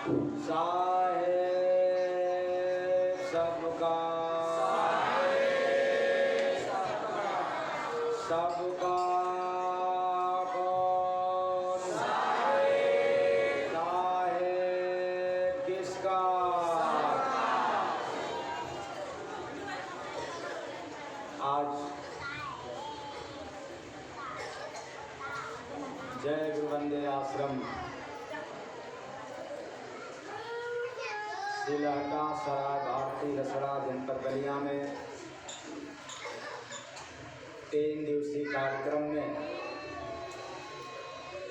साहेब सबका सबका कौन साहेब किसका? आज जय गुरु वंदे आश्रम जिला सराय भारती रसड़ा जनपद बलिया में 3 दिवसीय कार्यक्रम में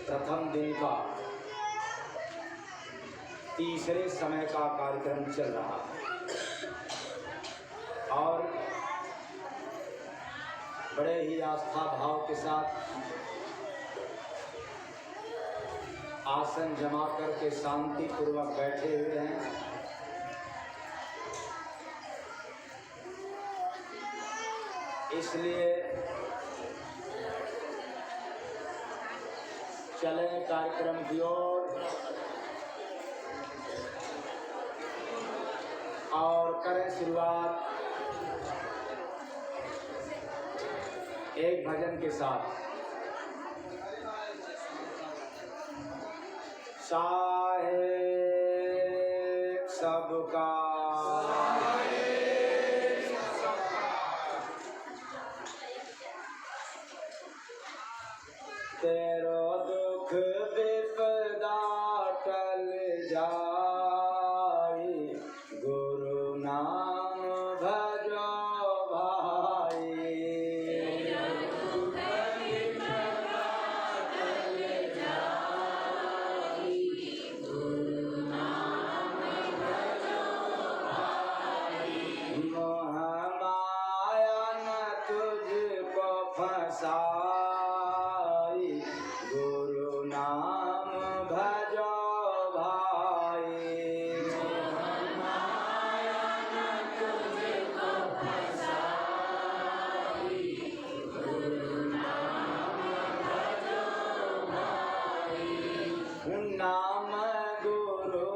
प्रथम दिन का तीसरे समय का कार्यक्रम चल रहा है और बड़े ही आस्था भाव के साथ आसन जमा करके शांति पूर्वक बैठे हुए हैं। इसलिए चले कार्यक्रम की ओर और करें शुरुआत एक भजन के साथ। साहेब सबका तेरो दुख विपदा टल जाई, गुरु नाम भजो भाई। दुख विपदा टल जाई, गुरु नाम भजो भाई। मोह माया न तुझको फंसा, गुरु नाम भजो भाई। मोह माया न तुझको फंसाई, गुरु नाम भजो भाई। नाम गुरु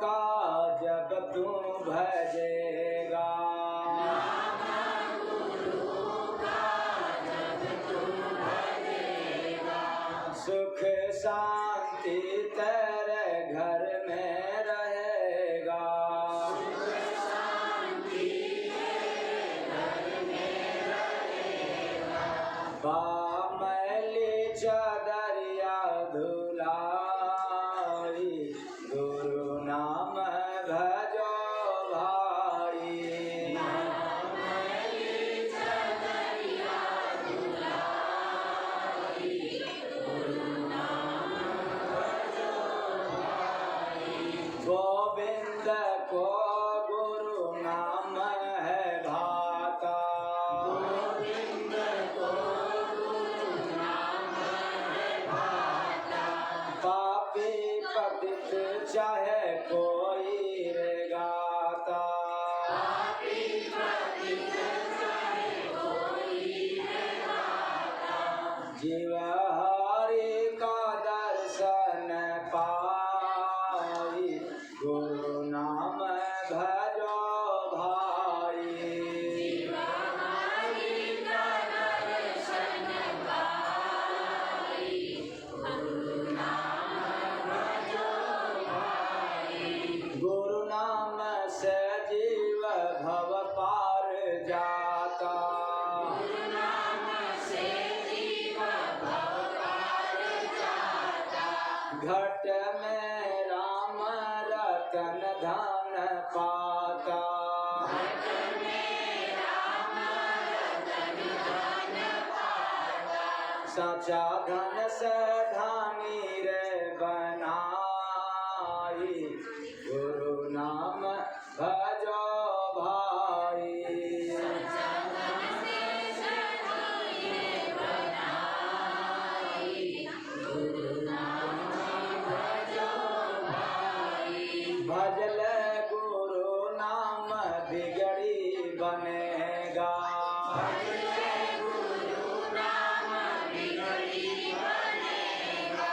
का जब तू भजेगा, सुख शांति तेरे घर में रहेगा। सुख शांति तेरे घर में रहेगा। बामैली चदरिया धुलाई, गुरु नाम भजो भाई। गोविंद को गुरु नाम है भाता, गोविंद को गुरु नाम है भाता। पापी पतित चाहे कोई रे गाता, पापी पतित चाहे कोई रे गाता। जीव हरि का दर्शन पाई, गुरु नाम भजो भाई। जीव हरि का दर्शन पाई, गुरु नाम भजो भाई। गुरु नाम से जीव भव पार जाता, गुरु नाम से जीव भव पार जाता। घट में राम रतन धन पाता, घट में राम रतन धन पाता। सचा धन से धानी रे बनाई, गुरु नाम भजो भाई। सचा धन से धानी रे बनाई, गुरु नाम भजो भाई। भजल गुरु नाम बिगड़ी बनेगा, भजल गुरु नाम बिगड़ी बनेगा।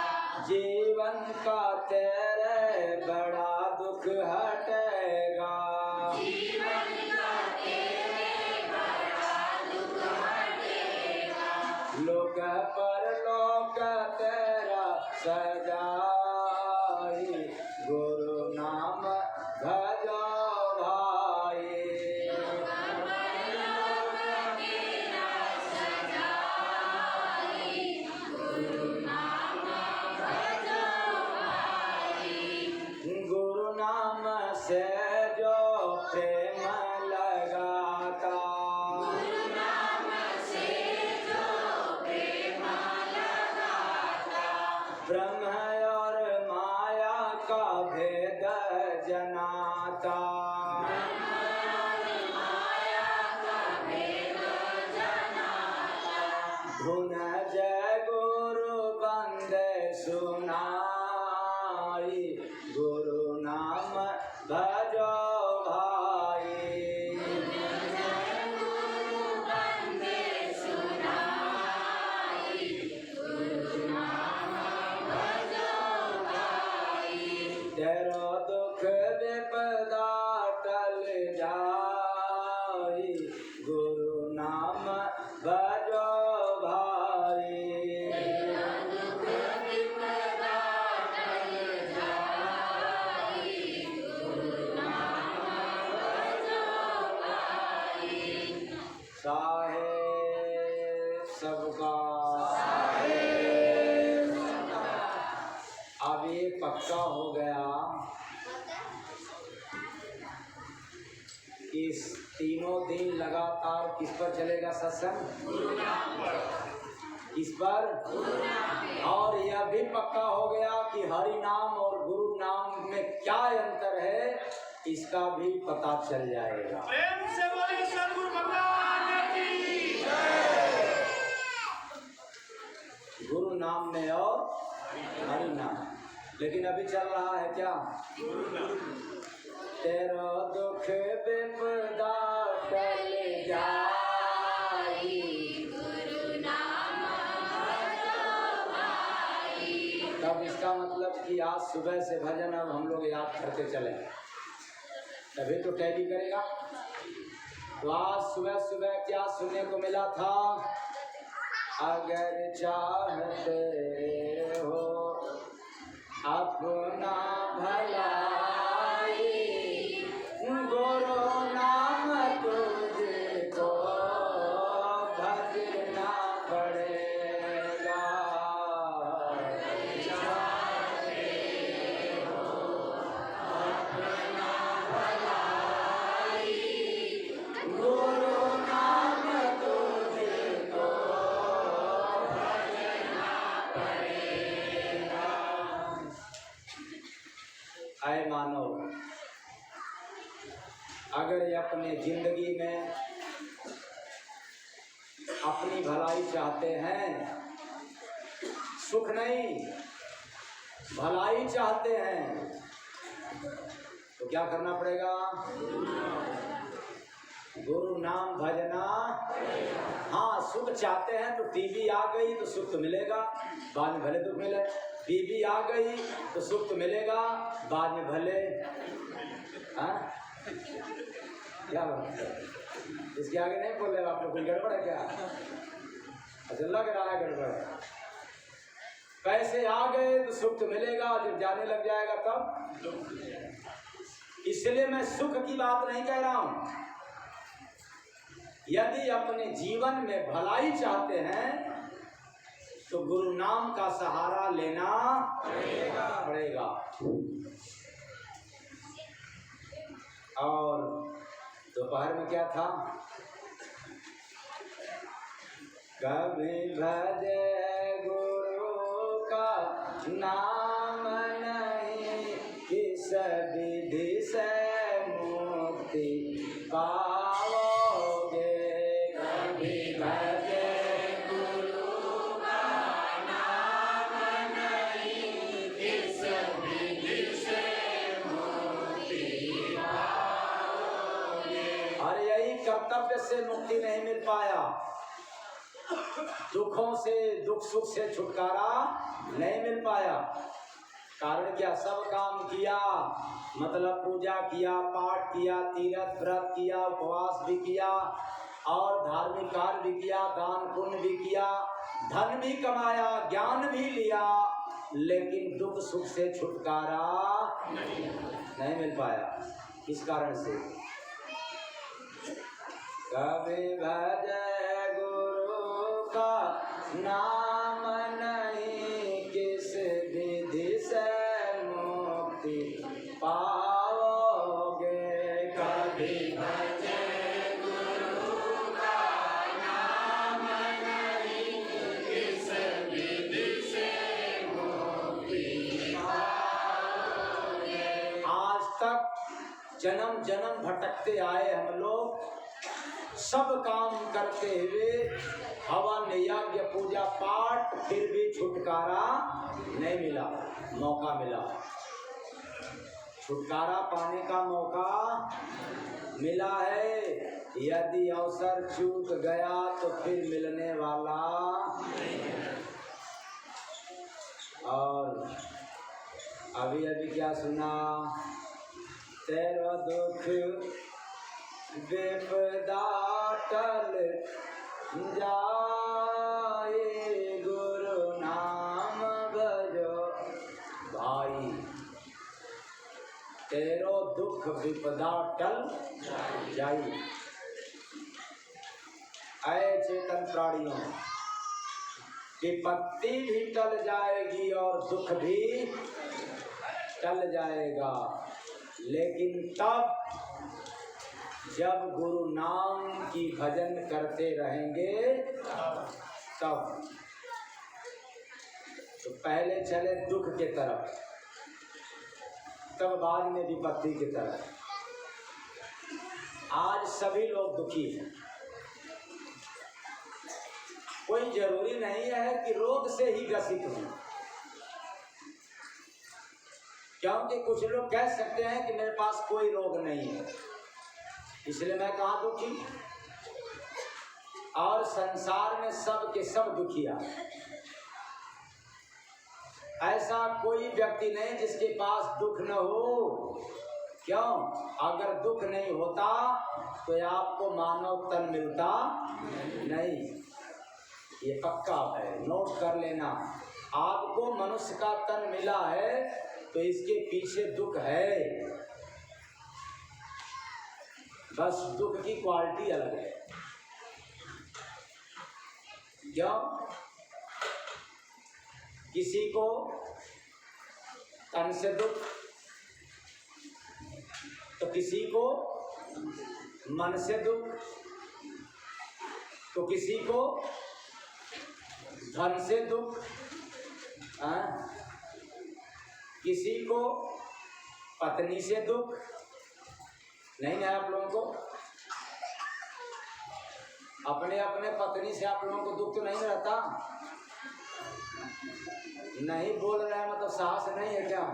जीवन का तेरे बड़ा परलोक तेरा सजाई, गुरु नाम भजो भाई। गुरु नाम से जो प्रेम लगाता, ब्रह्म और माया का भेद जनाता, धुन जय गुरु बंदे सुनाई, गुरु नाम भजो भाई। तेरो दुख विपदा टल जाई, गुरु नाम भजो भाई। साहेब सबका, अब ये पक्का हो गया कि इस तीनों दिन लगातार किस पर चलेगा सत्संग? किस पर? और यह भी पक्का हो गया कि हरि नाम और गुरु नाम में क्या अंतर है, इसका भी पता चल जाएगा। प्रेम से बोलिए सद्गुरु भगवान की जय। गुरु नाम में और हरि नाम, लेकिन अभी चल रहा है क्या? तेरो दुख विपदा टल जाई, गुरु नाम भजो भाई। तब इसका मतलब कि आज सुबह से भजन अब हम लोग याद करते चले, तभी तो टैली करेगा। तो आज सुबह सुबह क्या सुनने को मिला था? अगर चाहते हो अपना भलाई, गुरु नाम तुझको भजना पड़ेगा। गुरु नाम तुझको आए मानो, अगर ये अपने जिंदगी में अपनी भलाई चाहते हैं, सुख नहीं भलाई चाहते हैं, तो क्या करना पड़ेगा? गुरु नाम भजना। हाँ, सुख चाहते हैं तो टीवी आ गई तो सुख तो मिलेगा, बाद में भले दुख मिले। बीवी आ गई तो सुख तो मिलेगा, बाद में भले। हाँ, क्या बात है? इसके आगे नहीं बोल रहे आप लोग, कोई गड़बड़ है क्या? अच्छा, लग रहा है गड़बड़। पैसे आ गए तो सुख तो मिलेगा, जब जाने लग जाएगा तब। इसलिए मैं सुख की बात नहीं कह रहा हूं। यदि अपने जीवन में भलाई चाहते हैं तो गुरु नाम का सहारा लेना पड़ेगा। और दोपहर में क्या था? कभी भजे गुरु का नाम नहीं, किस विधि से मुक्ति पाओगे। कभी भजे गुरु का नाम नहीं, किस विधि से मुक्ति पाओगे। और यही कर्तव्य से मुक्ति नहीं मिल पाया, दुखों से, दुख सुख से छुटकारा नहीं मिल पाया। कारण क्या? सब काम किया, मतलब पूजा किया, पाठ किया, तीर्थ व्रत किया, उपवास भी किया और धार्मिक कार्य भी किया, दान पुण्य भी किया, धन भी कमाया, ज्ञान भी लिया, लेकिन दुख सुख से छुटकारा नहीं मिल पाया। इस कारण से कभी भजे गुरु का नाम नहीं, किस विधि से मुक्ति पाओगे। कभी भजे गुरु का नाम नहीं, किस विधि से मुक्ति पाओगे। आज तक जन्म जन्म भटकते आए हम लोग, सब काम करते हुए, हवन यज्ञ पूजा पाठ, फिर भी छुटकारा नहीं मिला। मौका मिला, छुटकारा पाने का मौका मिला है। यदि अवसर चूक गया तो फिर मिलने वाला। और अभी अभी क्या सुना, तेरा दुख विपदा टल जाए, गुरु नाम भजो भाई। तेरो दुख विपदा टल जाई। ऐ चेतन प्राणियों, विपत्ति भी टल जाएगी और दुख भी टल जाएगा, लेकिन तब जब गुरु नाम की भजन करते रहेंगे तब। तो पहले चले दुख के तरफ, तब बाद में विपत्ति की तरफ। आज सभी लोग दुखी हैं। कोई जरूरी नहीं है कि रोग से ही ग्रसित हों, क्योंकि कुछ लोग कह सकते हैं कि मेरे पास कोई रोग नहीं है, इसलिए मैं कहाँ दुखी। और संसार में सब के सब दुखिया। ऐसा कोई व्यक्ति नहीं जिसके पास दुख न हो। क्यों? अगर दुख नहीं होता तो आपको मानव तन मिलता नहीं। ये पक्का है, नोट कर लेना। आपको मनुष्य का तन मिला है तो इसके पीछे दुख है, बस दुख की क्वालिटी अलग है। क्यों? किसी को तन से दुख, तो किसी को मन से दुख, तो किसी को धन से दुख, किसी को पत्नी से दुख। नहीं है आप लोगों को? अपने अपने पत्नी से आप लोगों को दुख तो नहीं रहता? नहीं बोल रहे हैं मतलब साहस नहीं है क्या?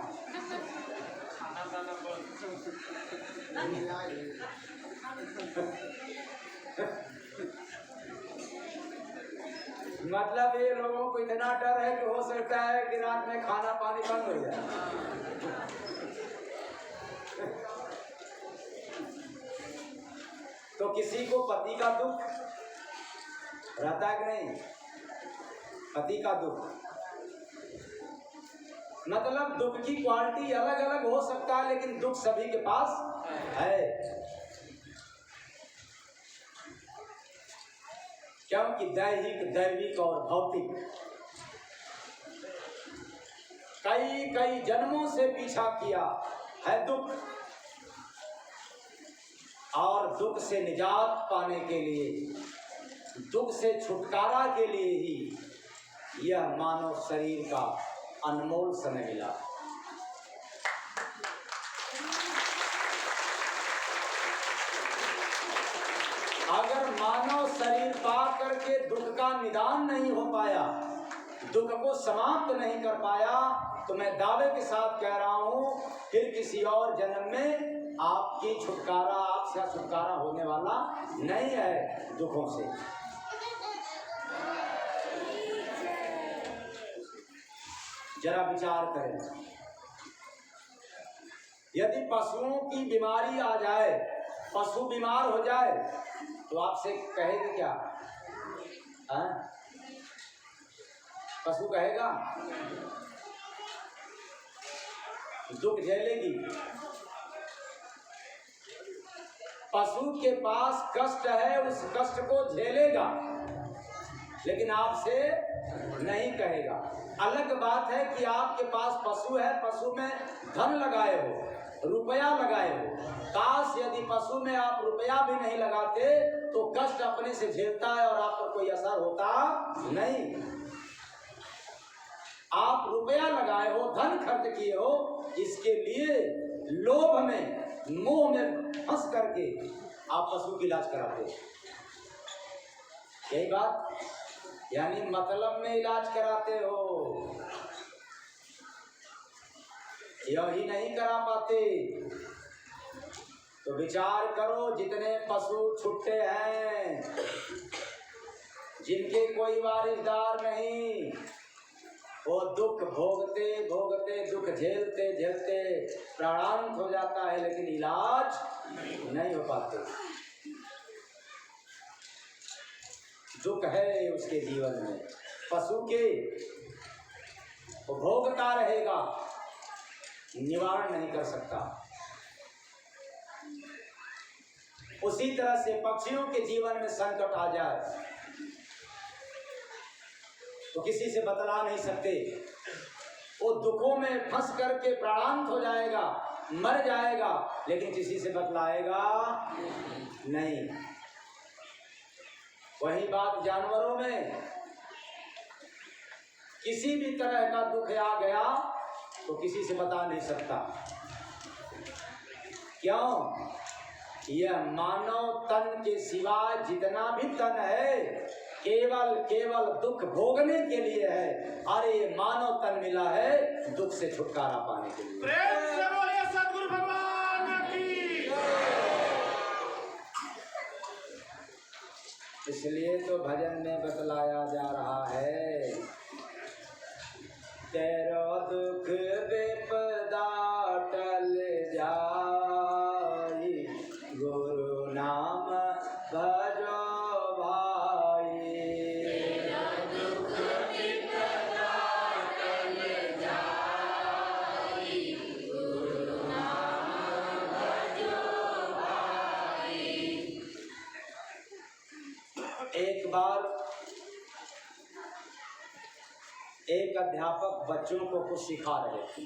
मतलब ये लोगों को इतना डर है कि हो सकता है कि रात में खाना पानी बंद हो जाए। तो किसी को पति का दुख रहता है कि नहीं? पति का दुख मतलब दुख की क्वालिटी अलग अलग हो सकता है, लेकिन दुख सभी के पास है। क्योंकि दैहिक, दैविक और भौतिक कई कई जन्मों से पीछा किया है दुख। और दुख से निजात पाने के लिए, दुख से छुटकारा के लिए ही यह मानव शरीर का अनमोल समय मिला। अगर मानव शरीर पा करके दुख का निदान नहीं हो पाया, दुख को समाप्त नहीं कर पाया, तो मैं दावे के साथ कह रहा हूं फिर किसी और जन्म में आपकी छुटकारा, आपसे छुटकारा होने वाला नहीं है दुखों से। जरा विचार करें, यदि पशुओं की बीमारी आ जाए, पशु बीमार हो जाए, तो आपसे कहेंगे क्या? पशु कहेगा? दुख झेलेगी। पशु के पास कष्ट है, उस कष्ट को झेलेगा, लेकिन आपसे नहीं कहेगा। अलग बात है कि आपके पास पशु है, पशु में धन लगाए हो, रुपया लगाए हो। काश यदि पशु में आप रुपया भी नहीं लगाते तो कष्ट अपने से झेलता है और आप पर कोई असर होता नहीं। आप रुपया लगाए हो, धन खर्च किए हो, इसके लिए लोभ में, मोह में फंस करके आप पशु की इलाज कराते हो। यही बात, यानी मतलब में इलाज कराते हो, यही नहीं करा पाते। तो विचार करो, जितने पशु छुट्टे हैं, जिनके कोई वारिसदार नहीं, वो दुख भोगते भोगते, दुख झेलते झेलते प्राणांत हो जाता है, लेकिन इलाज नहीं हो पाते। दुख है उसके जीवन में। पशु के भोगता रहेगा, निवारण नहीं कर सकता। उसी तरह से पक्षियों के जीवन में संकट आ जाए तो किसी से बतला नहीं सकते, वो दुखों में फंस करके प्राणांत हो जाएगा, मर जाएगा, लेकिन किसी से बतलाएगा नहीं। वही बात जानवरों में, किसी भी तरह का दुख आ गया तो किसी से बता नहीं सकता। क्यों? यह मानव तन के सिवा जितना भी तन है, केवल दुख भोगने के लिए है। अरे ये मानव तन मिला है दुख से छुटकारा पाने के लिए। प्रेम से बोलिए सद्गुरु भगवान की। इसलिए तो भजन में बतलाया जा रहा है, तेरो दुख विपदा टल जाई, गुरु नाम भजो भाई। तेरा दुख विपदा टल जाई, गुरु नाम भजो भाई। एक बार एक अध्यापक बच्चों को कुछ सिखा रहे थे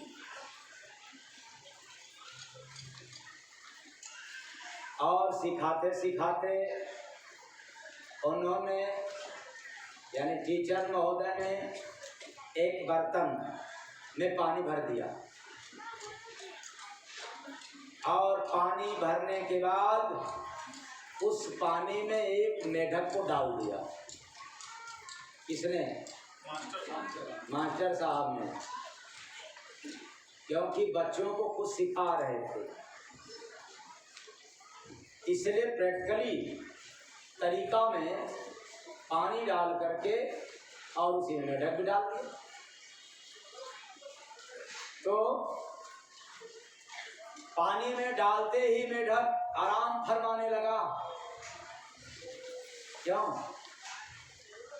और सिखाते सिखाते उन्होंने, यानी टीचर महोदय ने, एक बर्तन में पानी भर दिया और पानी भरने के बाद उस पानी में एक मेढक को डाल दिया। किसने? मास्टर साहब ने, क्योंकि बच्चों को कुछ सिखा रहे थे, इसलिए प्रैक्टिकली तरीका में पानी डाल करके और उसी में मेढक भी डाल दिया। तो पानी में डालते ही मेढक आराम फरमाने लगा। क्यों?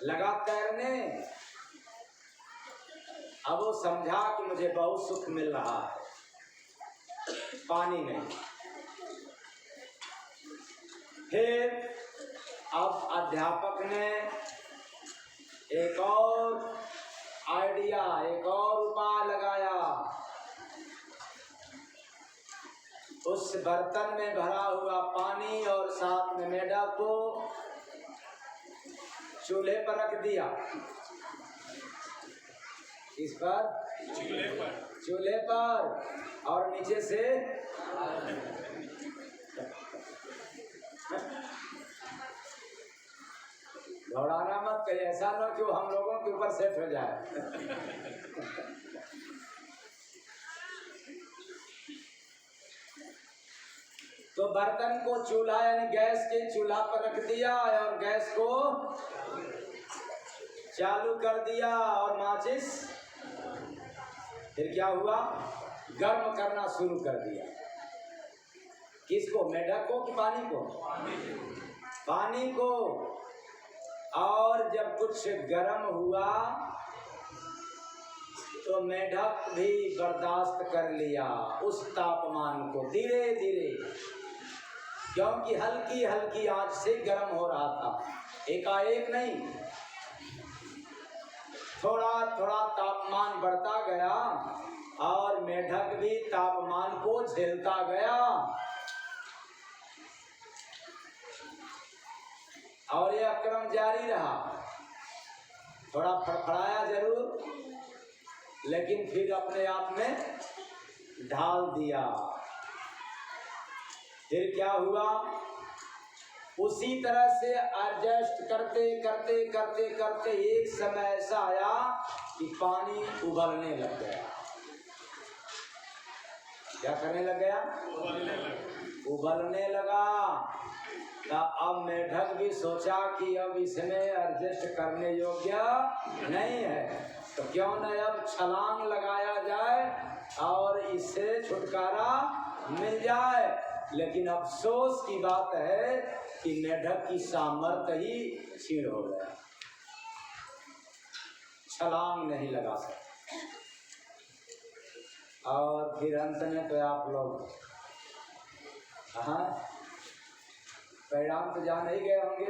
लगा तैरने। अब वो समझा कि मुझे बहुत सुख मिल रहा है पानी में। फिर अब अध्यापक ने एक और आइडिया, एक और उपाय लगाया। उस बर्तन में भरा हुआ पानी और साथ में मेढक को चूल्हे पर रख दिया। इस पर? चूल्हे पर। और नीचे से दौड़ाना मत, कहीं ऐसा ना कि वो हम लोगों के ऊपर सेट हो जाए। तो बर्तन को चूल्हा यानी गैस के चूल्हा पर रख दिया और गैस को चालू कर दिया और माचिस फिर क्या हुआ? गर्म करना शुरू कर दिया। किसको? मेढक को कि पानी को? पानी को। और जब कुछ गर्म हुआ तो मेढक भी बर्दाश्त कर लिया उस तापमान को धीरे धीरे, क्योंकि हल्की हल्की आंच से गर्म हो रहा था, एकाएक नहीं। थोड़ा थोड़ा तापमान बढ़ता गया और मेढक भी तापमान को झेलता गया, और यह क्रम जारी रहा। थोड़ा फड़फड़ाया जरूर, लेकिन फिर अपने आप में ढाल दिया। फिर क्या हुआ, उसी तरह से एडजस्ट करते करते करते करते एक समय ऐसा आया कि पानी उबलने लग गया। क्या करने लग गया? उबलने लगा। तो अब मेढक भी सोचा कि अब इसमें एडजस्ट करने योग्य नहीं है, तो क्यों न अब छलांग लगाया जाए और इससे छुटकारा मिल जाए। लेकिन अफसोस की बात है कि मेढक की सामर्थ्य ही क्षीण हो गया, छलांग नहीं लगा सकता। और फिर अंत में तो आप लोग परिणाम तो जान ही गए होंगे।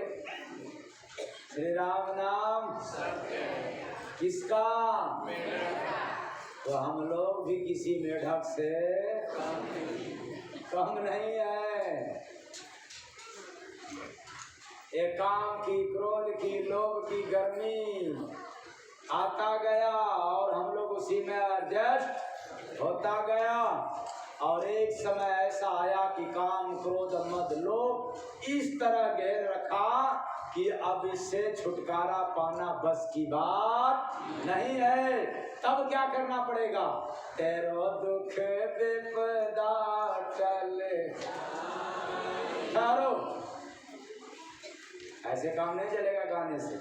श्री राम नाम किसका? तो हम लोग भी किसी मेढक से कम नहीं है। एक काम की, क्रोध की, लोभ की गर्मी आता गया और हम लोग उसी में एडजस्ट होता गया। और एक समय ऐसा आया कि काम, क्रोध, मद, लोभ इस तरह घेर रखा कि अब इससे छुटकारा पाना बस की बात नहीं है। तब क्या करना पड़ेगा? तेरो दुख विपदा टले। ठहरो, ऐसे काम नहीं चलेगा गाने से।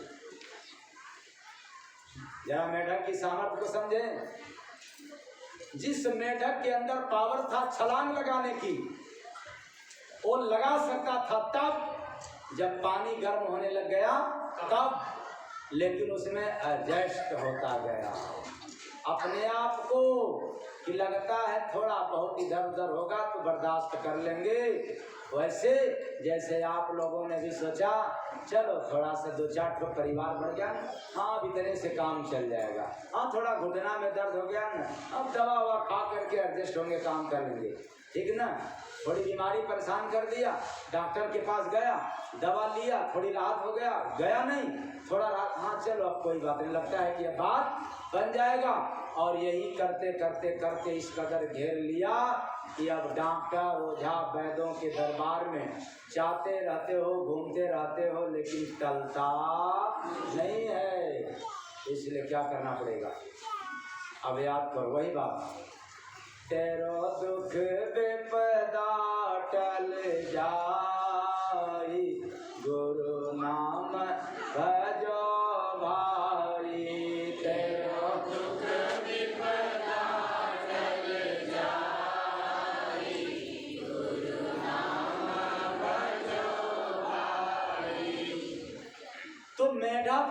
जरा मेढक की सामर्थ्य को समझे। जिस मेढक के अंदर पावर था छलांग लगाने की, वो लगा सकता था तब जब पानी गर्म होने लग गया तब, लेकिन उसमें एडजस्ट होता गया अपने आप को कि लगता है थोड़ा बहुत इधर उधर होगा तो बर्दाश्त कर लेंगे। वैसे जैसे आप लोगों ने भी सोचा चलो थोड़ा सा 2-4 ठो परिवार बढ़ गया, हाँ अब इतने से काम चल जाएगा, हाँ थोड़ा घुटना में दर्द हो गया ना, अब दवा ववा खा करके एडजस्ट होंगे, काम कर लेंगे, ठीक ना। थोड़ी बीमारी परेशान कर दिया, डॉक्टर के पास गया, दवा लिया, थोड़ी राहत हो गया नहीं, थोड़ा राहत, हाँ चलो अब कोई बात नहीं, लगता है कि अब बात बन जाएगा। और यही करते करते करते इस कदर घेर लिया कि अब डॉक्टर, ओझा, वैद्यों के दरबार में जाते रहते हो, घूमते रहते हो, लेकिन टलता नहीं है। इसलिए क्या करना पड़ेगा? अब याद करो वही बात, तेरो दुख विपदा टल जाई, गुरु नाम भजो भाई। तेरो दुख विपदा टल जाई, गुरु नाम भजो भाई। तो मेढक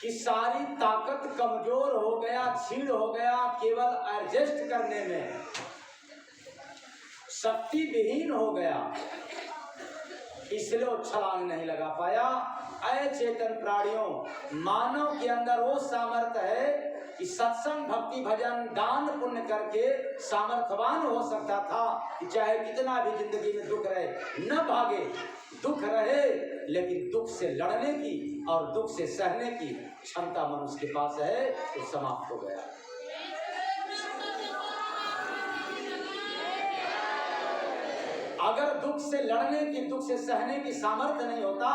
कि सारी ताकत कमजोर हो गया, क्षीण हो गया, केवल एडजस्ट करने में शक्ति विहीन हो गया, इसलिए वो छलांग नहीं लगा पाया। अचेतन प्राणियों, मानव के अंदर वो सामर्थ्य है कि सत्संग, भक्ति, भजन, दान, पुण्य करके सामर्थ्यवान हो सकता था कि चाहे कितना भी जिंदगी में दुख रहे न भागे, दुख रहे लेकिन दुख से लड़ने की और दुख से सहने की क्षमता मनुष्य के पास है, तो समाप्त हो गया। अगर दुख से लड़ने की, दुख से सहने की सामर्थ्य नहीं होता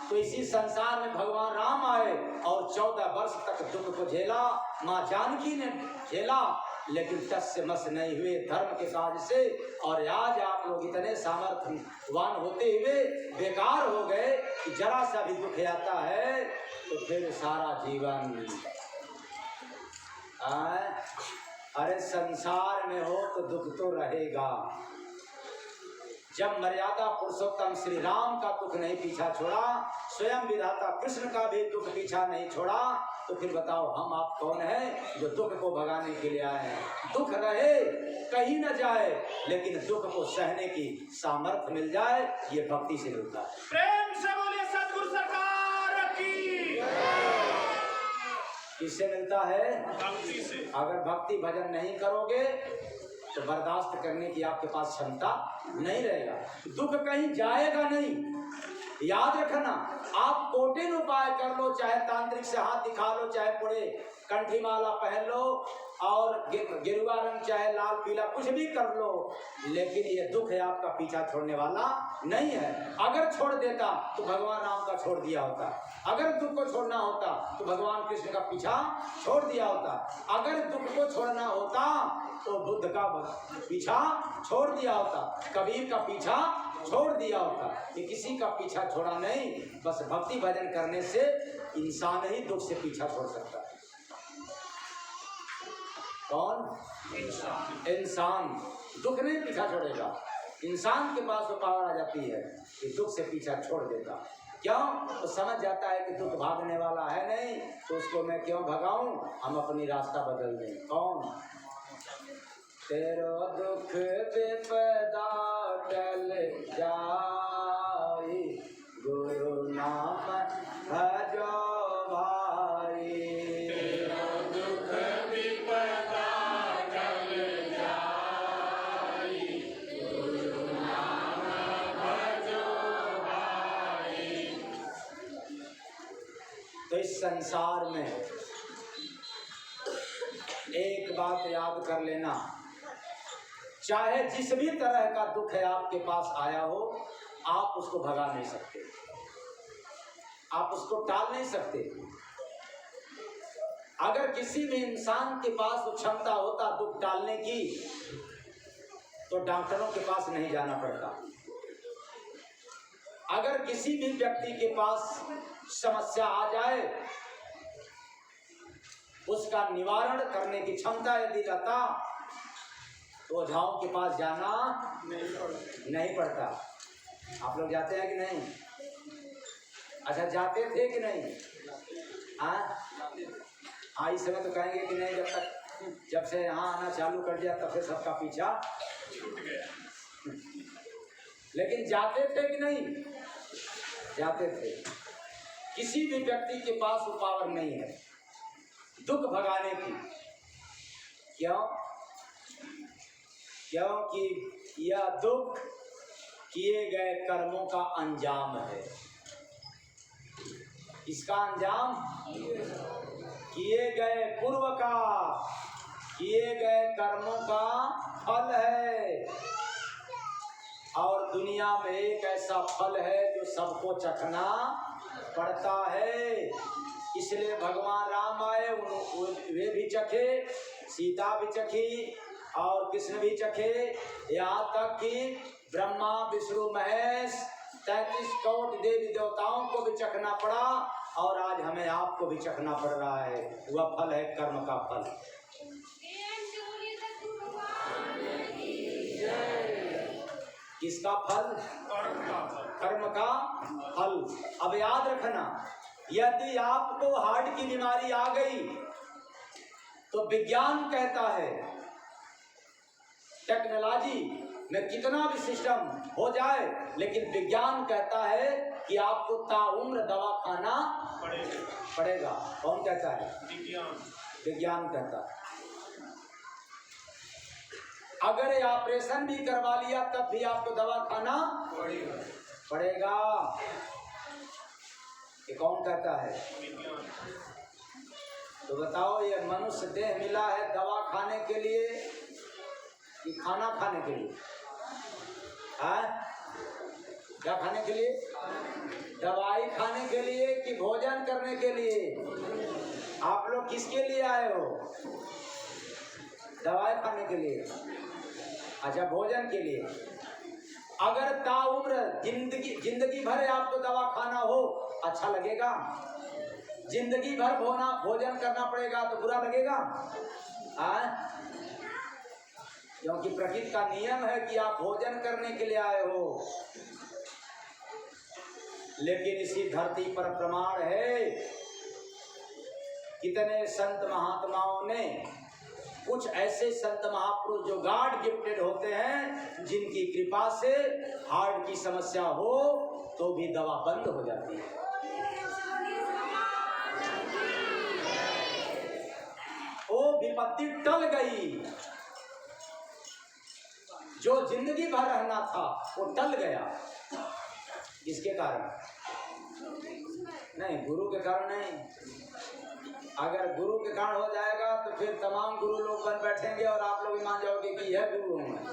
तो इसी संसार में भगवान राम आए और 14 वर्ष तक दुख को झेला, माँ जानकी ने झेला, लेकिन टस से मस नहीं हुए धर्म के काज से। और आज आप लोग इतने सामर्थ्यवान होते हुए बेकार हो गए कि जरा सा भी दुख आता है तो फिर सारा जीवन अरे संसार में हो तो दुख तो रहेगा। जब मर्यादा पुरुषोत्तम श्री राम का दुख नहीं पीछा छोड़ा, स्वयं विधाता कृष्ण का भी दुख पीछा नहीं छोड़ा, तो फिर बताओ हम आप कौन हैं जो दुख को भगाने के लिए आए हैं। दुख रहे कहीं न जाए, लेकिन दुख को सहने की सामर्थ्य मिल जाए, ये भक्ति से मिलता है। प्रेम से बोलिए सतगुरु सरकार की। किससे मिलता है? भक्ति से। अगर भक्ति भजन नहीं करोगे तो बर्दाश्त करने की आपके पास क्षमता नहीं रहेगा, दुख कहीं जाएगा नहीं। याद रखना, आप कोटिन उपाय कर लो, चाहे तांत्रिक से हाथ दिखा लो, चाहे पूरे कंठी माला पहन लो और गेरुआ रंग चाहे लाल पीला कुछ भी कर लो, लेकिन ये दुख है आपका पीछा छोड़ने वाला नहीं है। अगर छोड़ देता तो भगवान राम का छोड़ दिया होता, अगर दुख को छोड़ना होता तो भगवान कृष्ण का पीछा छोड़ दिया होता, अगर दुख को छोड़ना होता तो बुद्ध का पीछा छोड़ दिया होता, कबीर का पीछा छोड़ दिया होता। ये किसी का पीछा छोड़ा नहीं, बस भक्ति भजन करने से इंसान ही दुख से पीछा छोड़ सकता है। कौन? इंसान दुख नहीं पीछा छोड़ेगा। इंसान के पास वो पावर आ जाती है कि दुख से पीछा छोड़ देगा। क्यों? तो समझ जाता है कि दुख भागने वाला है नहीं, तो उसको मैं क्यों भगाऊं, हम अपनी रास्ता बदल दें। कौन? तेरो दुख विपदा टल जाई, गुरु नाम भजो भाई। तेरो दुख विपदा टल जाई, गुरु नाम भजो भाई। तो इस संसार में एक बात याद कर लेना, चाहे जिस भी तरह का दुख है आपके पास आया हो, आप उसको भगा नहीं सकते, आप उसको टाल नहीं सकते। अगर किसी भी इंसान के पास वो क्षमता होता दुख टालने की, तो डॉक्टरों के पास नहीं जाना पड़ता। अगर किसी भी व्यक्ति के पास समस्या आ जाए, उसका निवारण करने की क्षमता यदि रहता तो ओझाओं के पास जाना नहीं पड़ता। आप लोग जाते हैं कि नहीं? अच्छा, जाते थे कि नहीं? हाँ, इस समय तो कहेंगे कि नहीं, जब से यहाँ आना चालू कर दिया तब से सबका पीछा छूट गया। लेकिन जाते थे कि नहीं? जाते थे। किसी भी व्यक्ति के पास वो पावर नहीं है दुख भगाने की। क्यों? क्योंकि यह दुख किए गए कर्मों का अंजाम है। इसका अंजाम किए गए पूर्व का, किए गए कर्मों का फल है। और दुनिया में एक ऐसा फल है जो सबको चखना पड़ता है। इसलिए भगवान राम आए, वे भी चखे, सीता भी चखी और कृष्ण भी चखे, यहाँ तक कि ब्रह्मा विष्णु महेश 33 करोड़ देवी देवताओं को भी चखना पड़ा, और आज हमें आपको भी चखना पड़ रहा है। वह फल है कर्म का फल। किसका फल? कर्म का फल। अब याद रखना, यदि आपको हार्ट की बीमारी आ गई तो विज्ञान कहता है, टेक्नोलॉजी में कितना भी सिस्टम हो जाए, लेकिन विज्ञान कहता है कि आपको ताउम्र दवा खाना पड़ेगा। कौन कहता है? विज्ञान कहता है। अगर ये ऑपरेशन भी करवा लिया तब भी आपको दवा खाना पड़ेगा। ये कौन कहता है? तो बताओ, ये मनुष्य देह मिला है दवा खाने के लिए कि खाना खाने के लिए? क्या खाने के लिए? दवाई खाने के लिए कि भोजन करने के लिए? आप लोग किसके लिए आए हो? दवाई खाने के लिए। अच्छा, भोजन के लिए। अगर ताउम्र जिंदगी भर आपको दवा खाना हो, अच्छा लगेगा? जिंदगी भर भोजन करना पड़ेगा तो बुरा लगेगा? क्योंकि प्रकृति का नियम है कि आप भोजन करने के लिए आए हो। लेकिन इसी धरती पर प्रमाण है कितने संत महात्माओं ने, कुछ ऐसे संत महापुरुष जो गॉड गिफ्टेड होते हैं, जिनकी कृपा से हार्ट की समस्या हो तो भी दवा बंद हो जाती है। वो विपत्ति टल गई, जो जिंदगी भर रहना था वो टल गया। किसके कारण? नहीं, गुरु के कारण नहीं। अगर गुरु के कारण हो जाएगा तो फिर तमाम गुरु लोग बन बैठेंगे और आप लोग भी मान जाओगे कि यह गुरु हूँ मैं।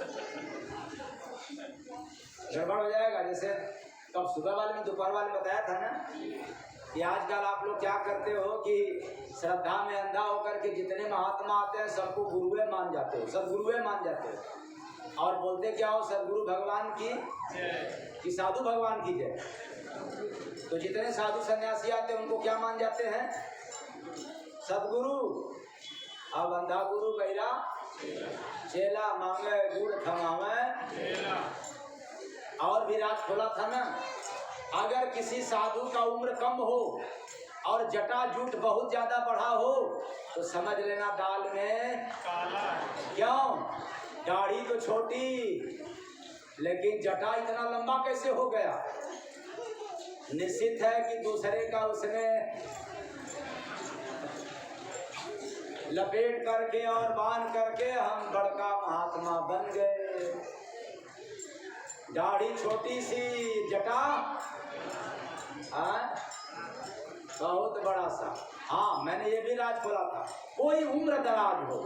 गड़बड़ हो जाएगा। जैसे कब सुबह वाले में दोपहर वाले बताया था ना कि आजकल आप लोग क्या करते हो कि श्रद्धा में अंधा होकर के जितने महात्मा आते हैं सबको गुरुए मान जाते हो, सदगुरुए मान जाते हो, और बोलते क्या हो, सदगुरु भगवान की कि साधु भगवान की जय। तो जितने साधु सन्यासी आते हैं उनको क्या मान जाते हैं? सदगुरु। अब अंधा गुरु गैरा चेला मांगे गुड़ थमावे। और भी राज खोला था ना, अगर किसी साधु का उम्र कम हो और जटा जूट बहुत ज्यादा बढ़ा हो तो समझ लेना दाल में काला। क्यों? दाढ़ी तो छोटी लेकिन जटा इतना लंबा कैसे हो गया? निश्चित है कि दूसरे का उसने लपेट करके और बांध करके हम बड़का महात्मा बन गए। दाढ़ी छोटी सी, जटा बहुत बड़ा सा। हाँ, मैंने ये भी राज खोला था, कोई उम्र दराज हो,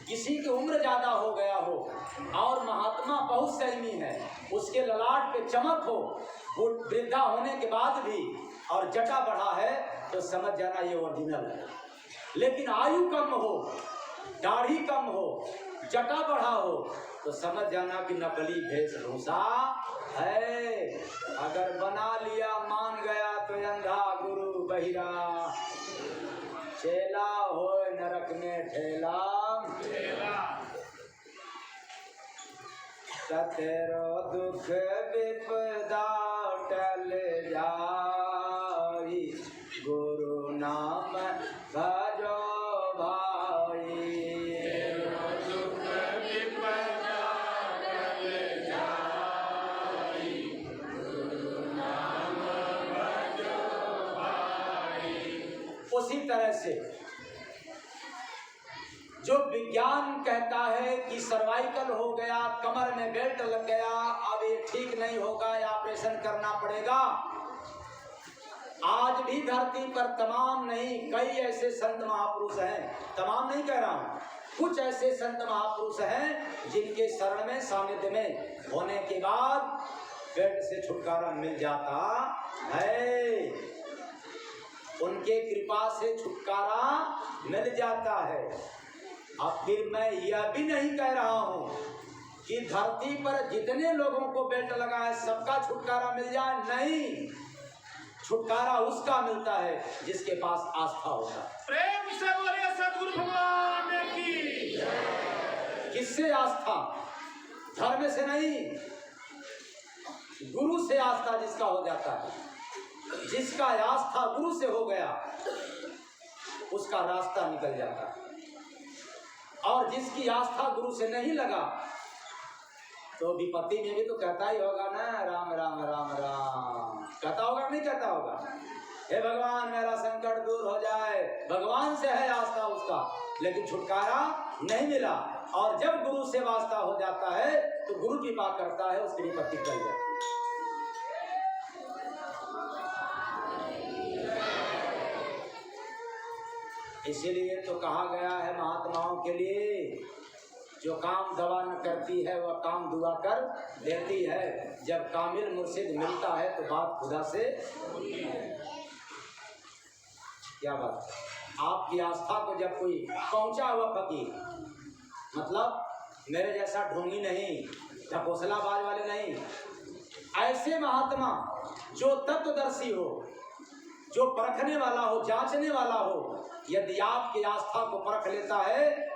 किसी की उम्र ज्यादा हो गया हो और महात्मा बहुत संयमी है, उसके ललाट पे चमक हो, वो वृद्धा होने के बाद भी, और जटा बढ़ा है तो समझ जाना ये ओरिजिनल है। लेकिन आयु कम हो, दाढ़ी कम हो, जटा बढ़ा हो तो समझ जाना कि नकली वेशभूषा है। अगर बना लिया मान गया तो अंधा गुरु बहिरा, चेला हो नरक में ठेला। तेरो दुख विपदा टल जाई, गुरु नाम भजो भाई। तेरो दुख विपदा टल जाई, गुरु नाम भजो भाई। उसी तरह से जो विज्ञान कहता है कि सर्वाइकल हो गया, कमर में बेल्ट लग गया, अब ये ठीक नहीं होगा या ऑपरेशन करना पड़ेगा, आज भी धरती पर तमाम नहीं कई ऐसे संत महापुरुष हैं, तमाम नहीं कह रहा हूं, कुछ ऐसे संत महापुरुष हैं जिनके शरण में सानिध्य में होने के बाद बेल्ट से छुटकारा मिल जाता है, उनके कृपा से छुटकारा मिल जाता है। अब फिर मैं यह भी नहीं कह रहा हूं कि धरती पर जितने लोगों को बेल्ट लगा है सबका छुटकारा मिल जाए, नहीं, छुटकारा उसका मिलता है जिसके पास आस्था होता है। प्रेम से बोलिए सद्गुरु भगवान की। किससे आस्था? धर्म से नहीं, गुरु से आस्था जिसका हो जाता है, जिसका आस्था गुरु से हो गया उसका रास्ता निकल जाता है, और जिसकी आस्था गुरु से नहीं लगा तो विपत्ति में भी तो कहता ही होगा ना, राम राम राम राम, कहता होगा नहीं कहता होगा, हे भगवान मेरा संकट दूर हो जाए, भगवान से है आस्था उसका, लेकिन छुटकारा नहीं मिला। और जब गुरु से वास्ता हो जाता है तो गुरु कृपा करता है, उसकी विपत्ति टल जाती है। इसीलिए तो कहा गया है महात्माओं के लिए, जो काम दवा न करती है वह काम दुआ कर देती है। जब कामिल मुर्शिद मिलता है तो बात खुदा से क्या बात। आपकी आस्था को जब कोई पहुंचा हुआ फकीर, मतलब मेरे जैसा ढोंगी नहीं, ढकोसलाबाज वाले नहीं, ऐसे महात्मा जो तत्वदर्शी हो, जो परखने वाला हो, जांचने वाला हो, यदि आपकी आस्था को परख लेता है,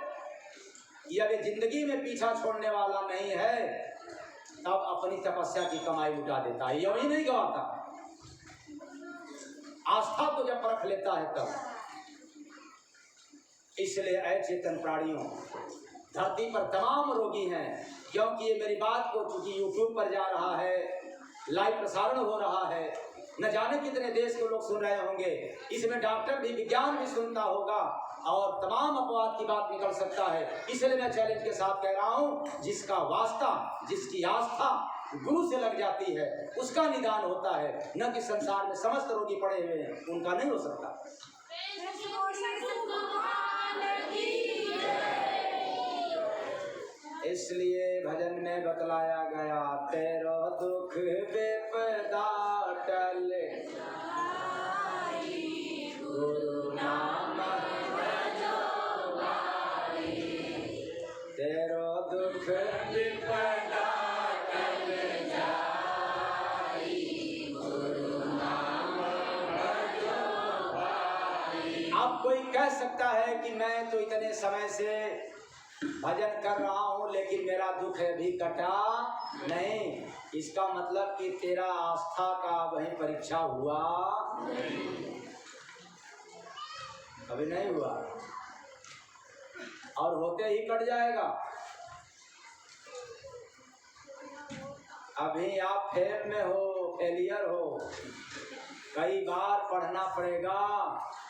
यदि जिंदगी में पीछा छोड़ने वाला नहीं है, तब अपनी तपस्या की कमाई उठा देता है, यही नहीं गवाता। आस्था को जब परख लेता है तब इसलिए अचेतन प्राणियों, धरती पर तमाम रोगी हैं, क्योंकि ये मेरी बात को चूंकि यूट्यूब पर जा रहा है, लाइव प्रसारण हो रहा है, न जाने कितने देश के लोग सुन रहे होंगे, इसमें डॉक्टर भी, विज्ञान भी सुनता होगा और तमाम अपवाद की बात निकल सकता है। इसलिए मैं चैलेंज के साथ कह रहा हूँ, जिसका वास्ता, जिसकी आस्था गुरु से लग जाती है, उसका निदान होता है, न कि संसार में समस्त रोगी पड़े हुए हैं, उनका नहीं हो सकता। इसलिए भजन में बतलाया गया, तेरो दुख विपदा टल गुरु नाम भजो भाई, तेरो दुख विपदा टल जाई, गुरु नाम भजो भाई। अब कोई कह सकता है कि मैं तो इतने समय से भजन कर रहा हूँ लेकिन मेरा दुख अभी कटा नहीं। इसका मतलब कि तेरा आस्था का वही परीक्षा हुआ अभी नहीं हुआ, और होते ही कट जाएगा। अभी आप फेल में हो, फेलियर हो, कई बार पढ़ना पड़ेगा।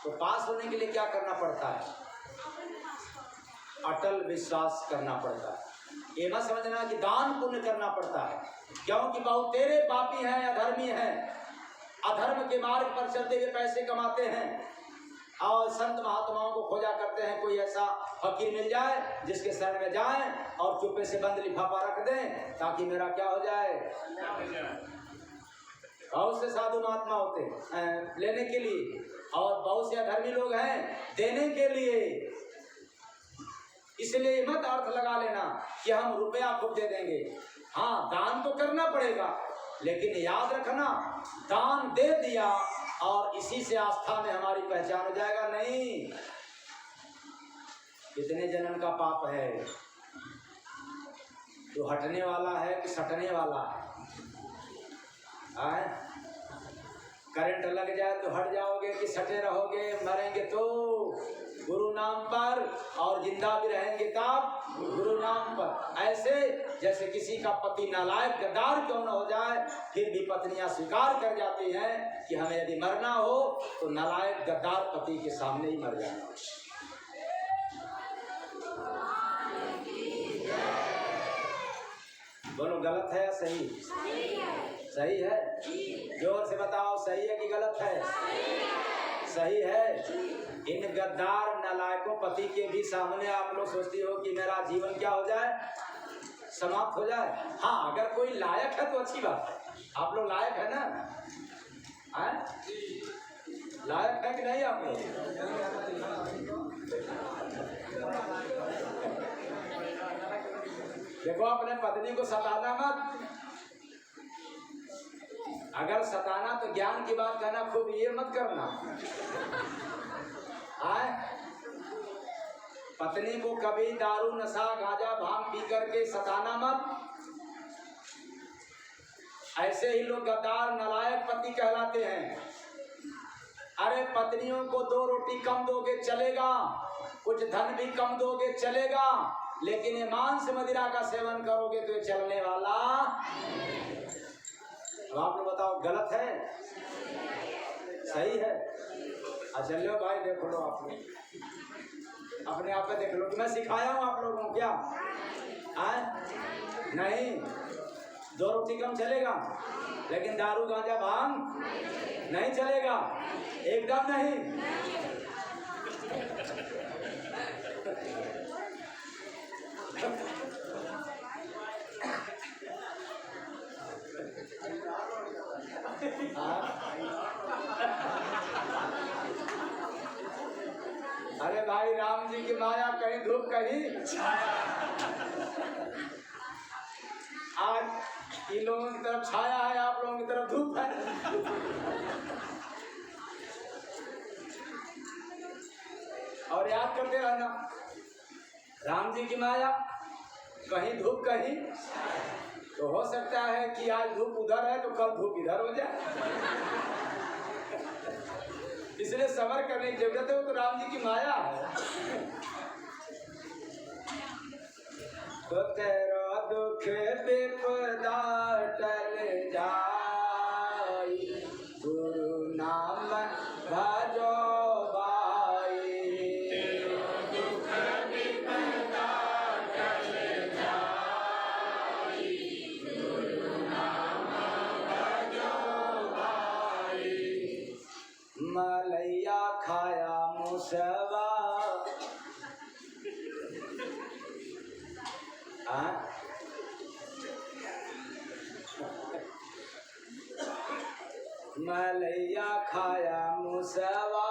तो पास होने के लिए क्या करना पड़ता है? अटल विश्वास करना पड़ता है। ये मत समझना कि दान पुण्य करना पड़ता है, क्योंकि बहुत तेरे पापी हैं, अधर्मी हैं, अधर्म के मार्ग पर चलते हुए पैसे कमाते हैं और संत महात्माओं को खोजा करते हैं। कोई ऐसा फकीर मिल जाए जिसके शरण में जाएं और चुप्पे से बंद लिफाफा रख दें ताकि मेरा क्या हो जाए। बहुत से साधु महात्मा होते हैं लेने के लिए, और बहुत से अधर्मी लोग हैं देने के लिए। इसलिए मत अर्थ लगा लेना कि हम रुपया खूब दे देंगे। हाँ, दान तो करना पड़ेगा, लेकिन याद रखना, दान दे दिया और इसी से आस्था में हमारी पहचान हो जाएगा नहीं। कितने जन्म का पाप है, तो हटने वाला है कि सटने वाला है? करंट लग जाए तो हट जाओगे कि सटे रहोगे? मरेंगे तो गुरु नाम पर, और जिंदा भी रहेंगे तब गुरु नाम पर। ऐसे जैसे किसी का पति नालायक गद्दार क्यों न हो जाए, फिर भी पत्नियां स्वीकार कर जाती हैं कि हमें यदि मरना हो तो नालायक गद्दार पति के सामने ही मर जाना। बोलो, गलत है या सही? सही है। जोर से बताओ, सही है कि गलत है? सही है। इन गद्दार नालायकों पति के भी सामने आप लोग सोचती हो कि मेरा जीवन क्या हो जाए, समाप्त हो जाए। हाँ, अगर कोई लायक है तो अच्छी बात है। आप लोग लायक है ना? लायक है कि नहीं आप लोग? देखो, अपने पत्नी को सताना मत। अगर सताना तो ज्ञान की बात करना, खूब ये मत करना। पत्नी को कभी दारू, नशा, गांजा, भांग पी करके सताना मत। ऐसे ही लोग गद्दार नालायक पति कहलाते हैं। अरे, पत्नियों को 2 रोटी कम दोगे चलेगा, कुछ धन भी कम दोगे चलेगा, लेकिन ये मांस मदिरा का सेवन करोगे तो ये चलने वाला। अब आप लोग बताओ, गलत है सही है? अच्छा लो भाई, देख लो आप लोग अपने आप में, देख लो कि मैं सिखाया हूँ आप लोगों को क्या? नहीं, 2 रोटी कम चलेगा, लेकिन दारू, गांजा, भांग नहीं चलेगा, एकदम नहीं। अरे भाई, राम जी की माया कहीं धूप कहीं छाया। आज इन लोगों की तरफ छाया है, आप लोगों की तरफ धूप है। और याद करते रहना, राम जी की माया कहीं धूप कहीं। तो हो सकता है कि आज धूप उधर है तो कल धूप इधर हो जाए। इसलिए सबर करने की जरूरत है, वो तो राम जी की माया है। तो तेरा दुख विपदा टल जाई, गुरु नाम भजो भाई। तेरो दुख विपदा टल जाई, गुरु नाम भजो भाई। मलैया खाया मुसवा, मलैया खाया मुसवा,